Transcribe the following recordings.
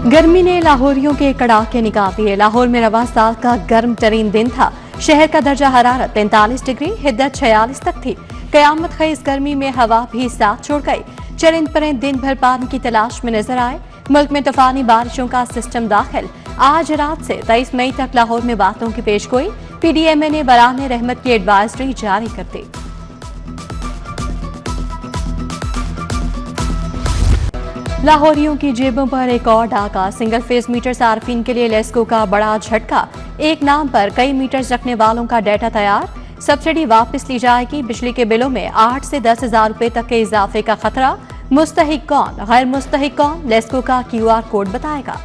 गर्मी ने लाहौरियों के कड़ाके निकाल दिए। लाहौर में रवां साल का गर्म तरीन दिन था। शहर का दर्जा हरारत 43 डिग्री, हिद्दत 46 तक थी। कयामत खईस गर्मी में हवा भी साथ छोड़ गई। चरिंद परिंद दिन भर पानी की तलाश में नजर आए। मुल्क में तूफानी बारिशों का सिस्टम दाखिल। आज रात से 23 मई तक लाहौर में बादलों की पेशगोई। PDMA ने बराने रहमत की एडवाइजरी जारी कर दी। लाहौरियों की जेबों पर एक और डाका। सिंगल फेज मीटर सार्फिन के लिए लेस्को का बड़ा झटका। एक नाम पर कई मीटर्स रखने वालों का डेटा तैयार। सब्सिडी वापस ली जाएगी। बिजली के बिलों में 8 से 10 हजार रुपए तक के इजाफे का खतरा। मुस्तहिक कौन, गैर मुस्तहिक कौन, लेस्को का QR कोड बताएगा।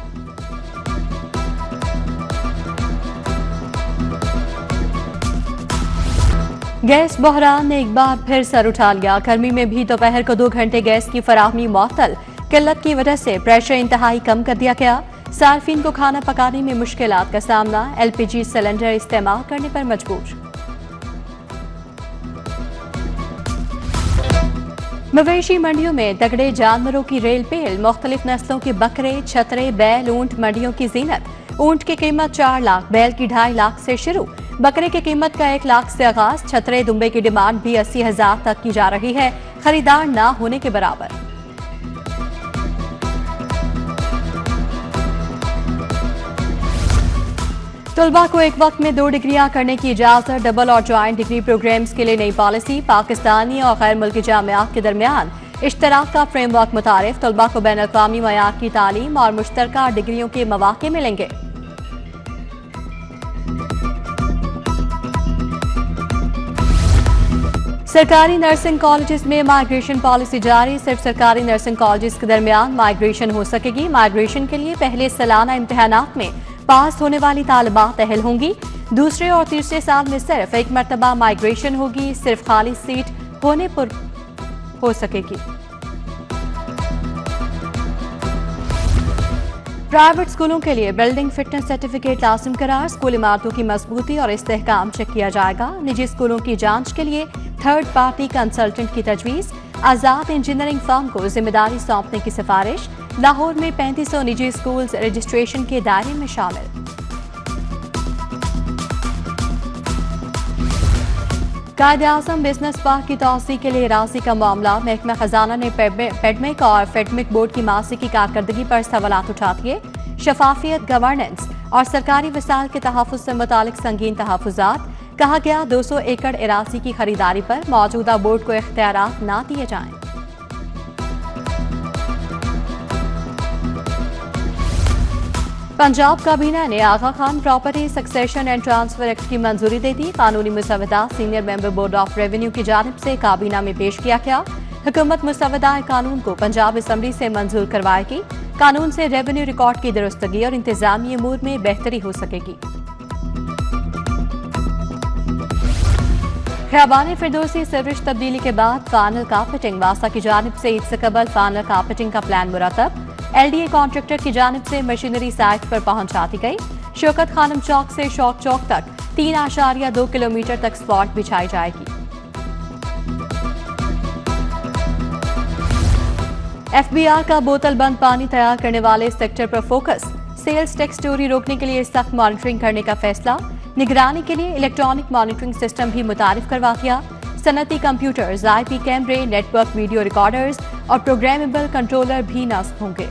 गैस बहरान ने एक बार फिर सर उठा लिया। गर्मी में भी दोपहर को 2 घंटे गैस की फराहमी मुअत्तल। किल्लत की वजह से प्रेशर इंतहाई कम कर दिया गया। सार्फिन को खाना पकाने में मुश्किलात का सामना। LPG सिलेंडर इस्तेमाल करने पर मजबूर। मवेशी मंडियों में तगड़े जानवरों की रेल पेल। मुख्तलिफ नस्लों के बकरे, छतरे, बैल, ऊंट मंडियों की जीनत। ऊंट की कीमत 4 लाख, बैल की 2.5 लाख से शुरू। बकरे की कीमत का 1 लाख से आगाज। छतरे दुम्बे की डिमांड भी 80 हजार तक की जा रही है, खरीदार ना होने के बराबर। तलबा को एक वक्त में 2 डिग्रियां करने की इजाजत। डबल और ज्वाइंट डिग्री प्रोग्राम्स के लिए नई पॉलिसी। पाकिस्तानी और गैर मुल्की जामियात के दरमियान इश्तराक का फ्रेमवर्क मुतारिफ। तलबा को बैन अक़वामी मयार की तालीम और मुश्तरका डिग्रियों के मौके मिलेंगे। सरकारी नर्सिंग कॉलेजेस में माइग्रेशन पॉलिसी जारी। सिर्फ सरकारी नर्सिंग कॉलेजेस के दरमियान माइग्रेशन हो सकेगी। माइग्रेशन के लिए पहले सालाना इम्तिहानात में पास होने वाली तालिबात अहल होंगी। दूसरे और तीसरे साल में सिर्फ एक मरतबा माइग्रेशन होगी। सिर्फ खाली सीट होने पर हो सकेगी। प्राइवेट स्कूलों के लिए बिल्डिंग फिटनेस सर्टिफिकेट लाजिम करार। स्कूल इमारतों की मजबूती और इस्तेहकाम चेक किया जाएगा। निजी स्कूलों की जांच के लिए थर्ड पार्टी कंसल्टेंट की तजवीज़। आजाद इंजीनियरिंग फर्म को जिम्मेदारी सौंपने की सिफारिश। लाहौर में 3500 निजी स्कूल्स रजिस्ट्रेशन के दायरे में शामिल। कायद-ए-आज़म बिजनेस पार्क की तौसी के लिए राजी का मामला। महकमा खजाना ने पेडमिक और फेडमिक बोर्ड की मासी की कारकर्दगी पर सवालात उठा दिए। शफाफियत, गवर्नेंस और सरकारी वसाइल के तहफ़्फ़ुज़ से मुतालिक संगीन तहफ़्फ़ुज़ात। कहा गया 200 एकड़ अराज़ी की खरीदारी पर मौजूदा बोर्ड को इख्तियारात ना दिए जाएं। पंजाब काबीना ने Aga Khan property succession and transfer act की मंजूरी दे दी। कानूनी मुसवदा senior member board of revenue की जानिब से काबीना में पेश किया गया। हुकूमत मुसवदा कानून को पंजाब असम्बली से मंजूर करवाएगी। कानून से रेवेन्यू रिकॉर्ड की दुरुस्तगी और इंतजामी अमूर में बेहतरी हो सकेगी। खियाबान फिरदौसी सिवरेज तब्दीली के बाद फाइनल कारपेटिंग। वासा की जानिब से ईद से कबल फाइनल कारपेटिंग का प्लान मुरतब। LDA कॉन्ट्रैक्टर की जानिब से मशीनरी साइट पर पहुंचा दी गई। शौकत खानम चौक से शौक चौक तक 3.2 किलोमीटर तक स्पॉट बिछाई जाएगी। FBR का बोतल बंद पानी तैयार करने वाले सेक्टर पर फोकस। सेल्स टैक्स चोरी रोकने के लिए सख्त मॉनिटरिंग करने का फैसला। निगरानी के लिए इलेक्ट्रॉनिक मॉनिटरिंग सिस्टम भी मुतारिफ करवा दिया। सनती कंप्यूटर्स, IP कैमरे, नेटवर्क वीडियो रिकॉर्डर्स और प्रोग्रामेबल कंट्रोलर भी नस्ब होंगे।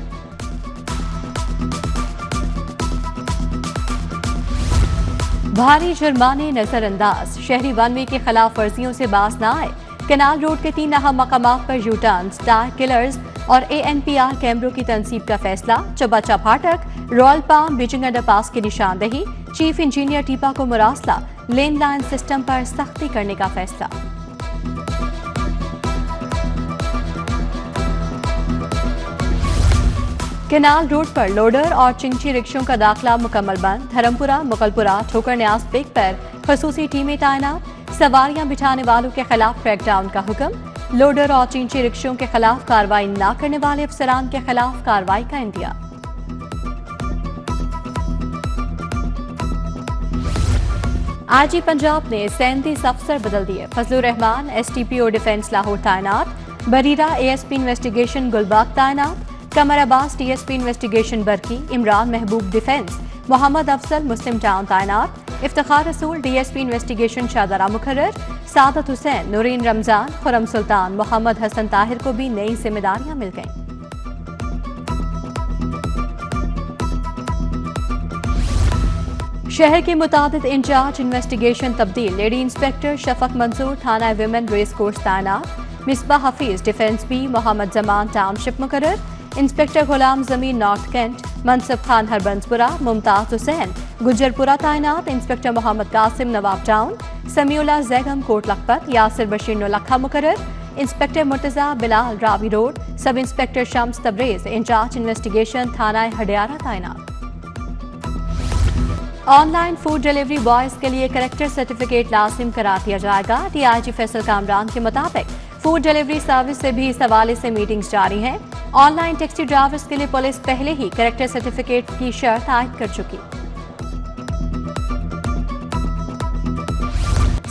भारी जुर्माने नजरअंदाज। शहरी 1 वे के खिलाफ वर्जियों से बाज न आए। कैनाल रोड के 3 अहम मकामात पर U-टर्न्स, टायर किलर्स और ANPR कैमरों की तनसीब का फैसला। चबच्चा फाटक, रॉयल पाम, बीजिंग अंडरपास की निशानदेही। चीफ इंजीनियर टीपा को मुरासला। लेन लाइन सिस्टम पर सख्ती करने का फैसला। कैनाल रोड पर लोडर और चिंची रिक्शों का दाखिला मुकम्मल बंद। धर्मपुरा, मुगलपुरा, ठोकर न्याज पेक पर खसूसी टीमें तैनात। सवारियां बिठाने वालों के खिलाफ क्रैकडाउन का हुक्म। लोडर और चिंची रिक्शों के खिलाफ कार्रवाई न करने वाले अफसरान के खिलाफ कार्रवाई का इंदिया। IG पंजाब ने 37 अफसर बदल दिए। फजलुर रहमान STPO डिफेंस लाहौर तैनात। बरीरा ASP इन्वेस्टिगेशन गुलबाग तैनात। कमर अब्बास DSP इन्वेस्टिगेशन बरकी, इमरान महबूब डिफेंस, मोहम्मद अफजल मुस्लिम टाउन तैनात, इफ्तिखार रसूल DSP इन्वेस्टिगेशन शाहदरा मुकर्रर, सादत हुसैन, नूरीन रमजान, खुरम सुल्तान, मोहम्मद हसन ताहिर को भी नई जिम्मेदारियां मिल गईं। शहर के मुतादिद इंचार्ज इन्वेस्टिगेशन तब्दील, लेडी इंस्पेक्टर शफक मंसूर थाना विमेन रेस कोर्स तैनात, Misbah Hafeez defence B, Mohammad Zaman township मुकर्रर, inspector Ghulam Zameen north cantt, Mansab Khan Harbanspura, Mumtaz Hussain Gujjarpura तैनात, इंस्पेक्टर मोहम्मद कासिम नवाब टाउन, समीउल्लाह जैगम कोट लखपत, यासिर बशीर नौलखा मुकर्रर, inspector Murtaza Bilal Ravi road, sub inspector Shams Tabrez incharge investigation थाना हडियारा तैनात। ऑनलाइन फूड डिलीवरी बॉयज के लिए करेक्टर सर्टिफिकेट लाजिम करा दिया जाएगा। DIG फैसल कामरान के मुताबिक फूड डिलीवरी सर्विस से भी इस हवाले से मीटिंग्स जारी हैं। ऑनलाइन टैक्सी ड्राइवर्स के लिए पुलिस पहले ही करेक्टर सर्टिफिकेट की शर्त आयद कर चुकी।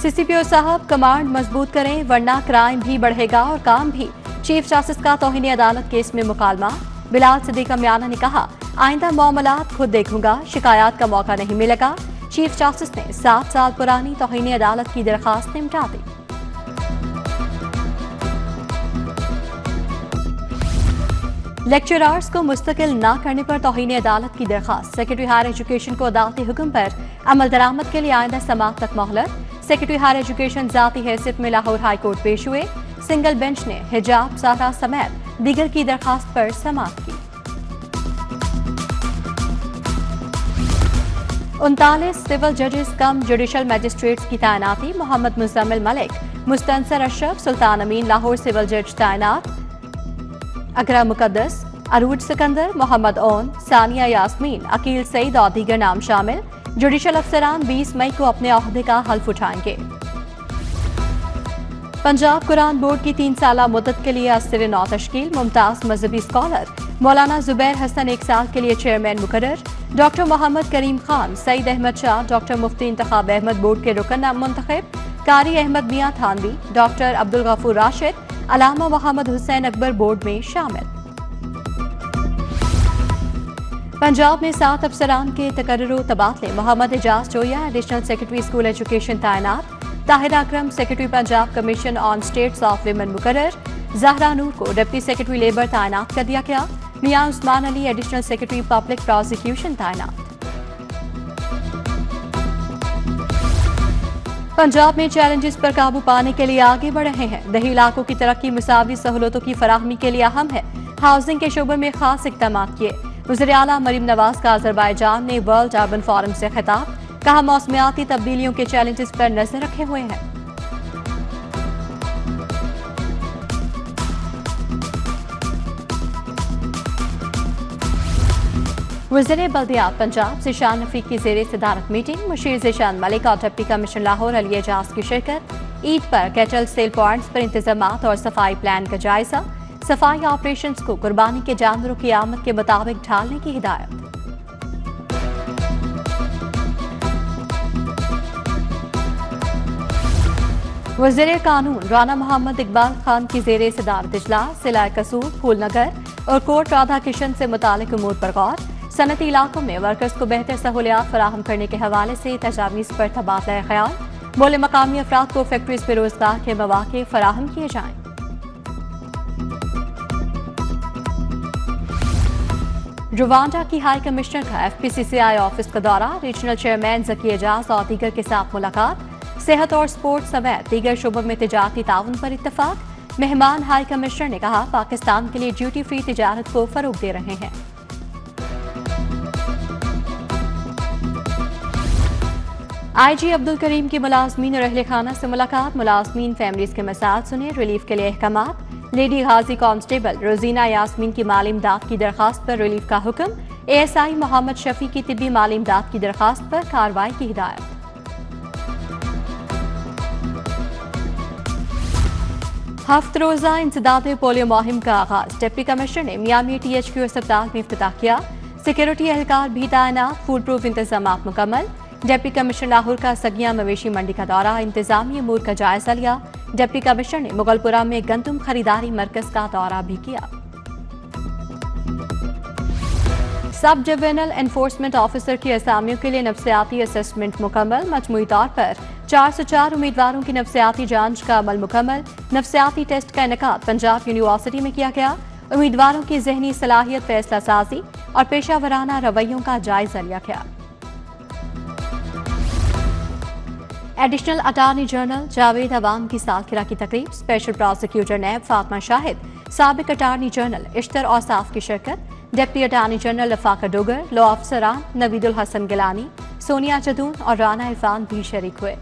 CCPO साहब, कमांड मजबूत करें वरना क्राइम भी बढ़ेगा और काम भी। चीफ जस्टिस का तौहीन अदालत केस में मुकालमा। बिलाल सिद्दीक मियाना ने कहा, आइंदा मामलात खुद देखूंगा, शिकायत का मौका नहीं मिलेगा। चीफ जस्टिस ने 7 साल पुरानी तौहीन अदालत की दरखास्त निपटा दी। लेक्चरर्स को मुस्तकिल न करने पर तौहीन अदालत की दरखास्त, सेक्रेटरी हायर एजुकेशन को अदालती हुक्म पर अमल दरामद के लिए आइंदा समाअत तक मोहलत। सेक्रेटरी हायर एजुकेशन जाती हैसियत में लाहौर हाई कोर्ट पेश हुए। सिंगल बेंच ने हिजाब सारा समेत दीगर की दरखास्त पर समाअत की। 39 सिविल जजेस कम जुडिशल मजिस्ट्रेट्स की तैनाती, मोहम्मद मुजम्मिल मलिक, मुस्तनसर अशरफ, सुल्तान अमीन लाहौर सिविल जज तैनात, अकरा मुकद्दस, अरूज सिकंदर, मोहम्मद ओन, सानिया यास्मीन, अकील सईद और दीगर नाम शामिल। जुडिशल अफसरान 20 मई को अपने ओहदे का हल्फ उठाएंगे। पंजाब कुरान बोर्ड की 3 साला मुद्दत के लिए असर नौ तश्कील, मुमताज मजहबी स्कॉलर मौलाना जुबैर हसन 1 साल के लिए चेयरमैन मुकर्रर। Doctor Mohammad Karim Khan, Saeed Ahmad Shah, doctor Mufti Intikhab Ahmad board के रुकन मुंतखब। कारी अहमद मियां थानवी, डॉक्टर अब्दुल गफूर राशिद, अलामा मोहम्मद हुसैन अकबर बोर्ड में शामिल। पंजाब में 7 अफसरान के तकर्रुर तबादले, Mohammad Ejaz Zoya additional secretary school education तैनात, Tahir Akram secretary Punjab commission on status of women मुकर्रर। जहरा नूर को डिप्टी सेक्रेटरी लेबर तैनात कर दिया गया। Mian Usman Ali additional secretary public prosecution तैनात। पंजाब में चैलेंजेस पर काबू पाने के लिए आगे बढ़ रहे हैं। दही इलाकों की तरक्की मुसावी सहूलतों की फराहमी के लिए अहम है। हाउसिंग के शोबे में खास इक़दाम किए। वज़ीर आला मरीम नवाज का अज़रबैजान ने वर्ल्ड अर्बन फोरम से खिताब, कहा मौसमियाती तब्दीलियों के चैलेंजेस पर नजर रखे हुए हैं। वज़ीर बल्दियात पंजाब ज़ीशान रफ़ीक की ज़ेरे सदारत मीटिंग, मुशीर ज़ीशान मलिक और डिप्टी कमिश्नर लाहौर अली एजाज की शिरकत। ईद पर कैटल सेल पॉइंट्स पर इंतजामात और सफाई प्लान का जायजा। सफाई ऑपरेशंस को कुर्बानी के जानवरों की आमद के मुताबिक ढालने की हिदायत। वज़ीर कानून राना मोहम्मद इकबाल खान की ज़ेरे सदारत इजलास, सिलाई कसूर, फूलनगर और कोट राधा किशन से मुतालिक उमूर पर गौर। सनती इलाकों में वर्कर्स को बेहतर सहूलियात फराहम करने के हवाले से तजावीज़ पर तबादला ख्याल। बोले मकामी अफराद को फैक्ट्रीज में रोजगार के मौके फराहम किए जाएं। रुवांडा की हाई कमिश्नर का FPCCI ऑफिस का दौरा, रीजनल चेयरमैन जकी एजाज और दीगर के साथ मुलाकात। सेहत और स्पोर्ट्स समेत दीगर शोबों में तिजारती ताउन पर इत्तफाक। मेहमान हाई कमिश्नर ने कहा, पाकिस्तान के लिए ड्यूटी फ्री तिजारत को फरोग दे रहे हैं। IG अब्दुल करीम की मुलाजमीन और अहले खाना से मुलाकात, मुलाजमीन फैमिलीज के मसाइल सुने, रिलीफ के लिए अहकामात। लेडी गाजी कांस्टेबल रोजीना यास्मीन की माली इमदाद की दरखास्त पर रिलीफ का हुक्म। ASI मोहम्मद शफी की तिब्बी माली इमदाद की दरखास्त पर कार्रवाई की हिदायत। हफ्त रोजा इंसदाद पोलियो मुहिम का आगाज, डिप्टी कमिश्नर ने मियामी THQ अस्पताल में इफ्तिताह किया। सिक्योरिटी एहलकार भी तैनात, फूड प्रूफ इंतजाम मुकम्मल। डिप्टी कमिश्नर लाहौर का सगिया मवेशी मंडी का दौरा, इंतजामी अमूर का जायजा लिया। डिप्टी कमिश्नर ने मुगलपुरा में गंदम खरीदारी मरकज का दौरा भी किया। सब डिविजनल एनफोर्समेंट ऑफिसर की असामियों के लिए नफ्सियाती असेसमेंट मुकम्मल। मजमूई तौर पर 404 उम्मीदवारों की नफ्सियाती जांच का अमल मुकम्मल। नफ्सियाती टेस्ट का इनेकाद पंजाब यूनिवर्सिटी में किया गया। उम्मीदवारों की जहनी सलाहियत, फैसला साजी और पेशा वराना रवैयों का जायजा लिया गया। एडिशनल अटार्नी जनरल जावेद अवाम की सालगिरह की तकरीब। Special prosecutor NAB Fatima Shahid, साबिक अटार्नी जनरल इश्तर औसाफ की शिरकत। डिप्टी अटार्नी जनरल लफाका डोगर, लॉ अफसरान नवीदुल हसन गिलानी, सोनिया जदून और राना इरफान भी शरीक हुए।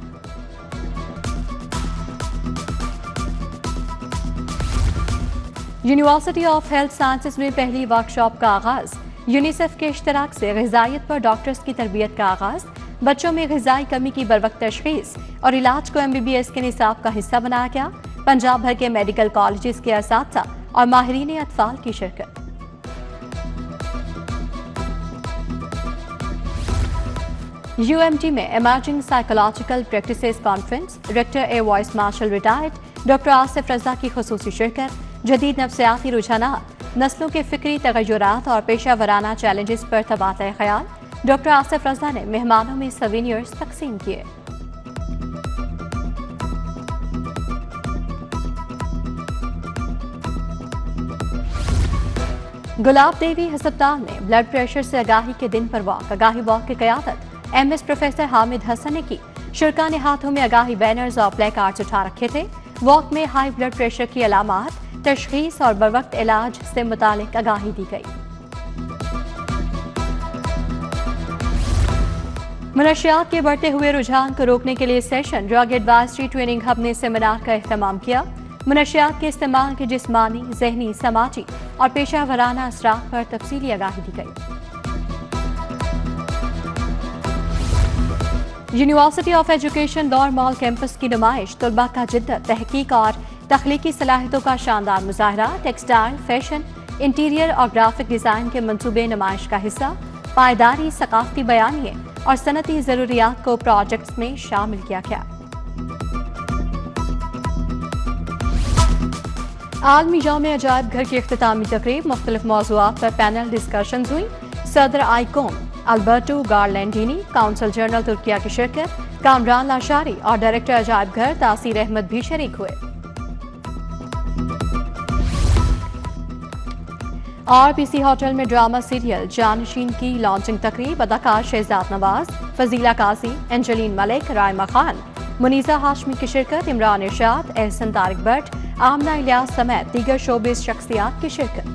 यूनिवर्सिटी ऑफ हेल्थ साइंसेज में पहली वर्कशॉप का आगाज। यूनिसेफ के इश्तराक से ग़िज़ाइयत पर डॉक्टर्स की तरबियत का आगाज। बच्चों में ग़िज़ाई कमी की बरवक्त तशख़ीस और इलाज को MBBS के निसाब का हिस्सा बनाया गया। पंजाब भर के मेडिकल कॉलेजेस के असातिज़ा और माहिरीन अतफाल की शिरकत। UMT में emerging psychological practices conference. Rector air vice marshal retired doctor Asif Raza की खुसूसी शिरकत। जदीद नफ्सियाती रुझानात, नस्लों के फिक्री तगय्युरात और पेशा वराना चैलेंजेस पर तबादला ख्याल। डॉक्टर आसिफ रजा ने मेहमानों में सवीनियर्स तकसीम किए। गुलाब देवी अस्पताल में ब्लड प्रेशर से आगाही के दिन पर वॉक। आगाही वॉक की क़यादत MS प्रोफेसर हामिद हसन ने की। शुरा ने हाथों में आगाही बैनर्स और प्ले कार्ड्स उठा रखे थे। वॉक में हाई ब्लड प्रेशर की अलामात, तशख़ीस और बरवक्त इलाज से मुतालिक आगाही दी गई। मनशियात के बढ़ते हुए रुझान को रोकने के लिए session drug advisory training hub ने सेमिनार का एहतमाम किया। मनशियात के इस्तेमाल के जिस्मानी, जहनी, समाजी और पेशा वराना असरात पर तफसीली आगाही दी गई। यूनिवर्सिटी ऑफ एजुकेशन दौर मॉल कैंपस की नुमाइश। तलबा का जिद्दत, तहकीक और तख्लीकी सलाहियतों का शानदार मुजाहरा। टेक्सटाइल, फैशन, इंटीरियर और ग्राफिक डिज़ाइन के मंसूबे नुमाइश का हिस्सा। पायदारी, सकाफती बयानिए और सनती ज़रूरियात को प्रोजेक्ट्स में शामिल किया गया। आलमी जाम अजायब घर की इख्तितामी तकरीब। मुख्तलिफ मौज़ूआत पर पैनल डिस्कशंस हुई। सदर आइकोन Alberto Garlandini, council general Turkiye की शिरकत। कामरान लाशारी और डायरेक्टर अजायब घर तासीर अहमद भी शरीक हुए। RPC होटल में ड्रामा सीरियल जानशीन की लॉन्चिंग तकरीब। अदाकार शहजाद नवाज, फजीला काजी, एंजेलिन मलिक, रायमा खान, मुनीसा हाशमी की शिरकत। इमरान इरशाद, एहसन तारिक भट्ट, आमना इलियास समेत दीगर शोबिस शख्सियात की शिरकत।